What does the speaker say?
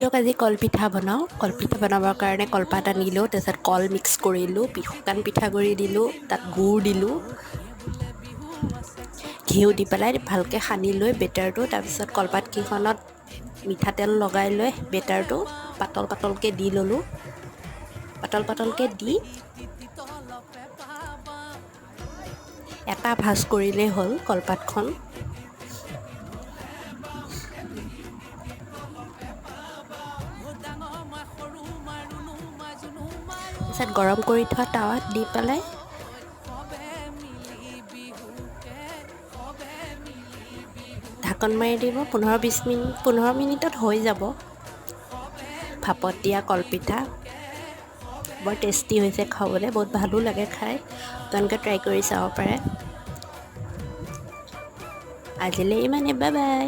আজি কলপিঠা বনাওঁ কলপিঠা বনাবৰ কাৰণে কলপাত আনিলোঁ তাৰপিছত কল মিক্স কৰিলোঁ শুকান পিঠাগুড়ি দিলোঁ তাত গুড় দিলোঁ ঘিউ দি পেলাই ভালকৈ সানি লৈ বেটাৰটো তাৰপিছত কলপাতকেইখনত মিঠাতেল লগাই লৈ বেটাৰটো পাতল পাতলকৈ দি ল'লোঁ পাতল পাতলকৈ দি এটা ভাজ কৰিলেই হ'ল কলপাতখন তাৰপিছত গৰম কৰি থোৱা টাৱাত দি পেলাই ঢাকন মাৰি দিব 15 মিনিটত হৈ যাব ভাপত দিয়া কলপিঠা বৰ টেষ্টি হৈছে খাবলৈ বহুত ভালো লাগে খাই আপোনালোকে ট্ৰাই কৰি চাব পাৰে আজিলৈ ইমানে বাই বাই